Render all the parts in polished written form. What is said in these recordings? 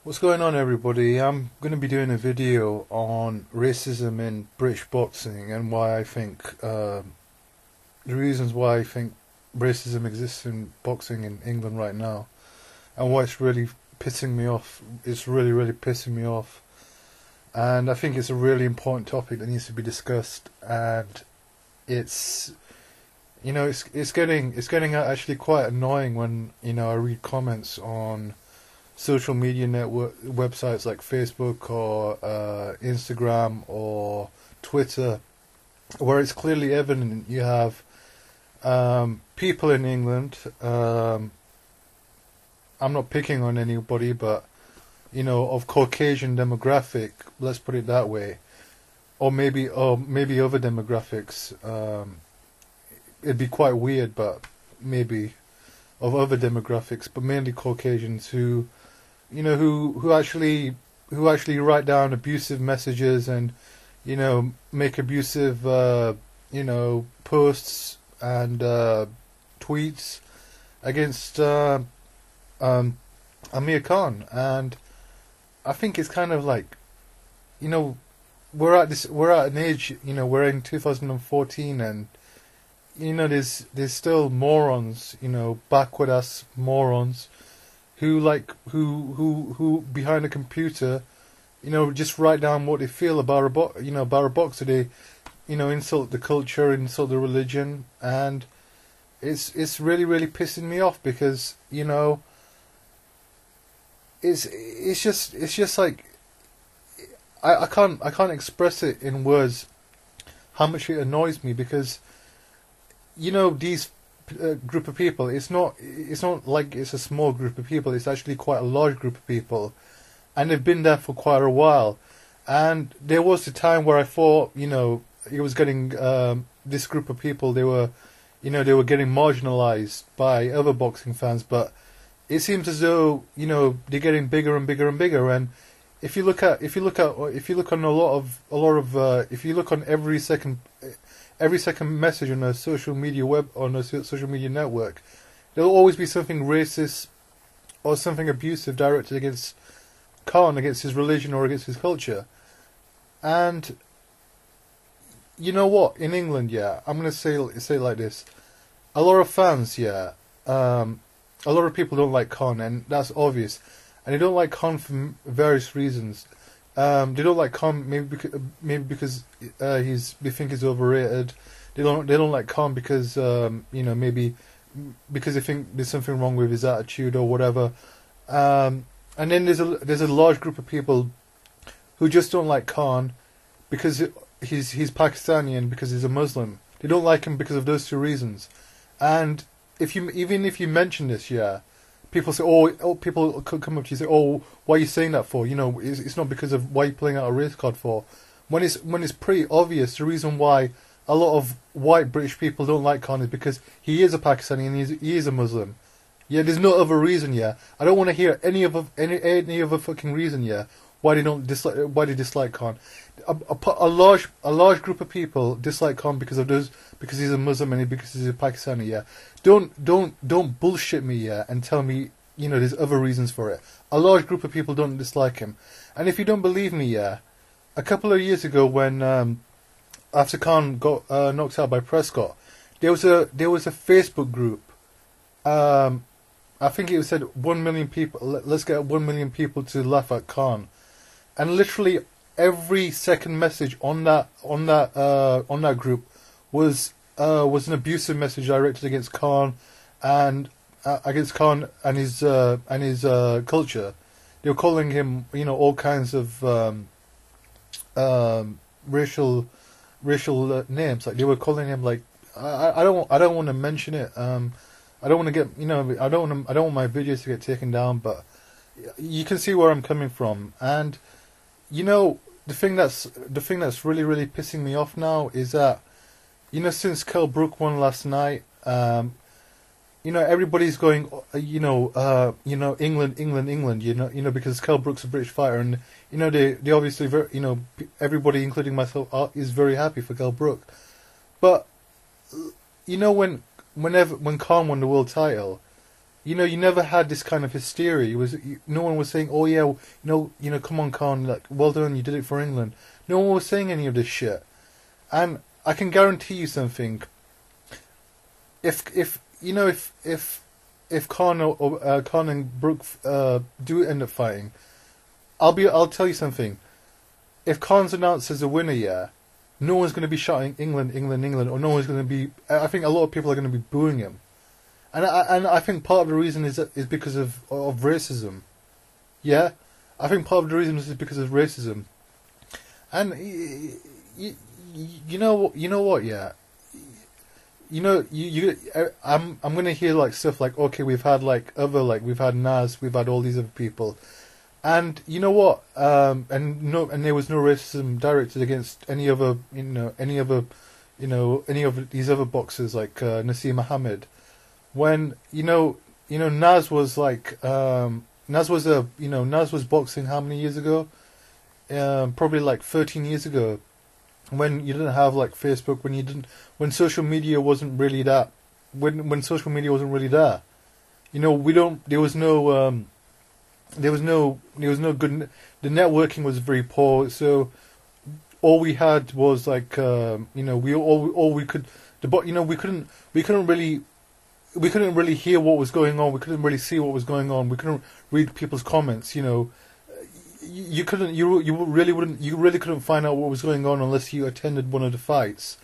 What's going on, everybody? I'm going to be doing a video on racism in British boxing and why I think the reasons why I think racism exists in boxing in England right now, and why it's really pissing me off. It's really pissing me off, and I think it's a really important topic that needs to be discussed. And it's it's getting actually quite annoying when I read comments on social media network websites like Facebook or Instagram or Twitter, where it's clearly evident you have people in England. I'm not picking on anybody, but of Caucasian demographic. Let's put it that way, or maybe other demographics. It'd be quite weird, but maybe of other demographics, but mainly Caucasians who actually write down abusive messages and make abusive posts and tweets against Amir Khan. And I think it's kind of like we're at an age, we're in 2014, and there's still morons, backward ass morons who behind a computer, just write down what they feel about a boxer. They, insult the culture, insult the religion, and it's really pissing me off because it's just like I can't express it in words how much it annoys me, because these group of people, it's not like it's a small group of people. It's actually quite a large group of people, and they've been there for quite a while. And there was a time where I thought it was getting this group of people, they were getting marginalized by other boxing fans, but it seems as though they're getting bigger and bigger and bigger. And if you look on if you look on every second message on a social media social media network, there'll always be something racist or something abusive directed against Khan, against his religion or against his culture. And you know what? In England, I'm gonna say it like this: a lot of fans, a lot of people don't like Khan, and that's obvious. And they don't like Khan for various reasons. They don't like Khan maybe because they think he's overrated. They don't like Khan because maybe because they think there's something wrong with his attitude or whatever. And then there's a large group of people who just don't like Khan because he's Pakistani and because he's a Muslim. They don't like him because of those two reasons. And even if you mention this, people say, people could come up to you and say, "Oh, why are you saying that for?" It's not because of why you're pulling out a race card for. When it's pretty obvious, the reason why a lot of white British people don't like Khan is because he is a Pakistani and he is a Muslim. There's no other reason. I don't want to hear any other fucking reason. Why they dislike Khan. A large group of people dislike Khan because he's a Muslim and because he's a Pakistani. Don't bullshit me and tell me there's other reasons for it. A large group of people don't dislike him. And if you don't believe me, a couple of years ago when after Khan got knocked out by Prescott, there was a Facebook group. I think it said 1 million people. Let's get 1 million people to laugh at Khan. And literally every second message on that group was an abusive message directed against Khan and his culture. They were calling him all kinds of racial names. Like they were calling him like I don't want to mention it. I don't want to get I don't want my videos to get taken down, but you can see where I'm coming from. And the thing that's really pissing me off now is that since Kell Brook won last night, everybody's going England, because Kell Brook's a British fighter, and they obviously everybody including myself is very happy for Kell Brook. But when Khan won the world title, you never had this kind of hysteria. No one was saying, "Oh yeah, come on, Khan, like, well done, you did it for England." No one was saying any of this shit, and I can guarantee you something. If Khan or Khan and Brooke do end up fighting, I'll tell you something. If Khan's announced as a winner, yeah, no one's going to be shouting England, England, England, or no one's going to be. I think a lot of people are going to be booing him. And I think part of the reason is because of racism. Yeah, I think part of the reason is because of racism. And you know what? Yeah, I'm gonna hear like stuff like, okay, we've had we've had Nas, we've had all these other people, and you know what? And there was no racism directed against any of these other boxers like Nasir Muhammad. When Nas was Nas was boxing how many years ago? Probably like 13 years ago, when you didn't have like Facebook, when social media wasn't really that, when social media wasn't really there. There was no good. The networking was very poor, so all we had was like we couldn't really hear what was going on. We couldn't really see what was going on. We couldn't read people's comments. You really couldn't find out what was going on unless you attended one of the fights.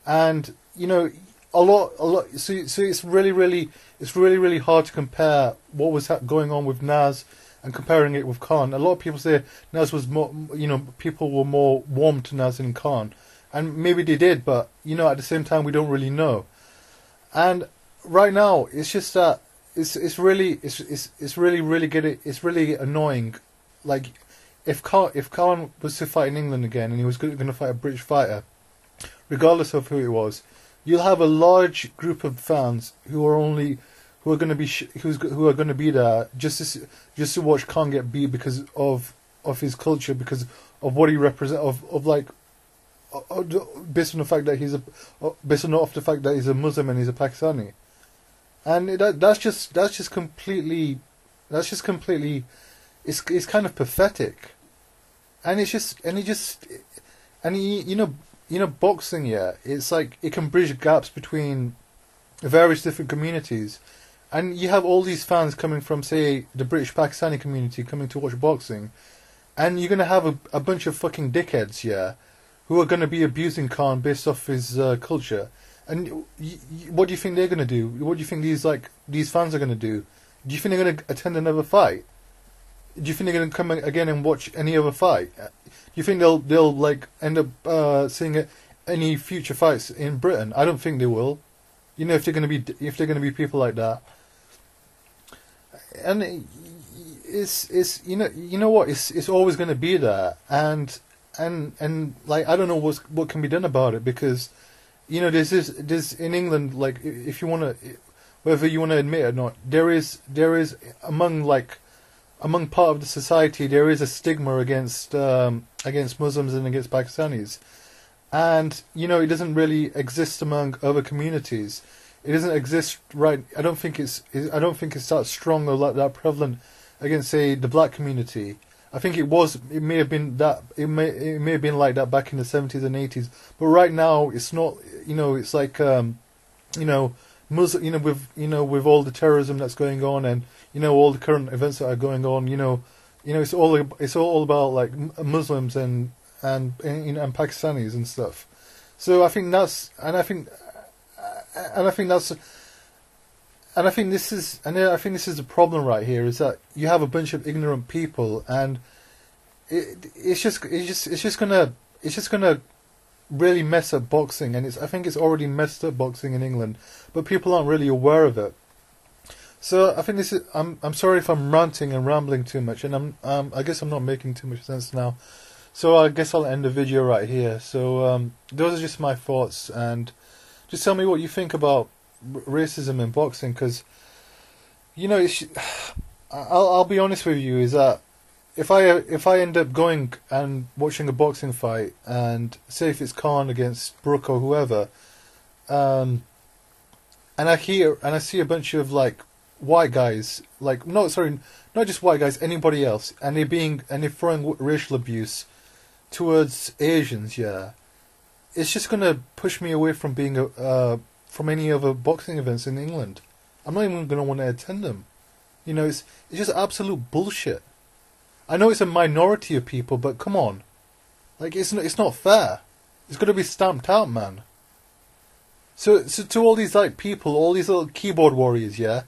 And a lot. So it's really hard to compare what was going on with Nas and comparing it with Khan. A lot of people say Nas was more. People were more warm to Nas than Khan, and maybe they did, but at the same time we don't really know. And right now, it's just that it's really annoying. Like, if Khan was to fight in England again and he was going to fight a British fighter, regardless of who it was, you'll have a large group of fans who are going to be there just to watch Khan get beat because of his culture, because of what he represents, based on the fact that he's a Muslim and he's a Pakistani. And that's just completely, it's kind of pathetic, boxing, yeah, it's like it can bridge gaps between various different communities, and you have all these fans coming from, say, the British Pakistani community coming to watch boxing, and you're gonna have a bunch of fucking dickheads, yeah, who are gonna be abusing Khan based off his culture. And what do you think they're going to do? What do you think these fans are going to do? Do you think they're going to attend another fight? Do you think they're going to come again and watch any other fight? Do you think they'll like end up seeing any future fights in Britain? I don't think they will. If they're going to be people like that. And it's always going to be there. And like, I don't know what can be done about it, because there's in England, like, if you want to, whether you want to admit it or not, there is among part of the society, there is a stigma against Muslims and against Pakistanis, and it doesn't really exist among other communities. It doesn't exist, right? I don't think it's that strong or like that prevalent against, say, the black community. I think it may have been like that back in the 70s and 80s, but right now it's not. It's like Muslim, with all the terrorism that's going on, and all the current events that are going on. It's all about like Muslims and Pakistanis and stuff. So I think this is the problem right here, is that you have a bunch of ignorant people, and it's just gonna really mess up boxing, and I think it's already messed up boxing in England, but people aren't really aware of it. So I think I'm sorry if I'm ranting and rambling too much, and I guess I'm not making too much sense now. So I guess I'll end the video right here. So those are just my thoughts, and just tell me what you think about racism in boxing, because I'll be honest with you, is that if I end up going and watching a boxing fight, and say if it's Khan against Brooke or whoever, and I see a bunch of like white guys, like no, sorry, not just white guys, anybody else, and they're throwing racial abuse towards Asians, yeah, it's just gonna push me away from being from any other boxing events in England. I'm not even gonna want to attend them. You know, it's just absolute bullshit. I know it's a minority of people, but come on, like it's not fair. It's got to be stamped out, man. So to all these like people, all these little keyboard warriors, yeah,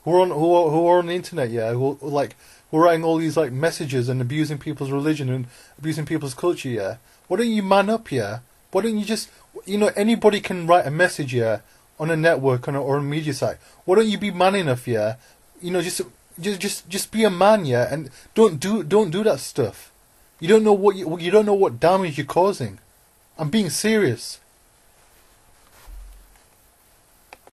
who are on the internet, yeah, who are writing all these like messages and abusing people's religion and abusing people's culture, yeah. Why don't you man up, yeah? Why don't you just, anybody can write a message, yeah, on a network or a media site. Why don't you be man enough, yeah? Just be a man, yeah, and don't do that stuff. You don't know what damage you're causing. I'm being serious.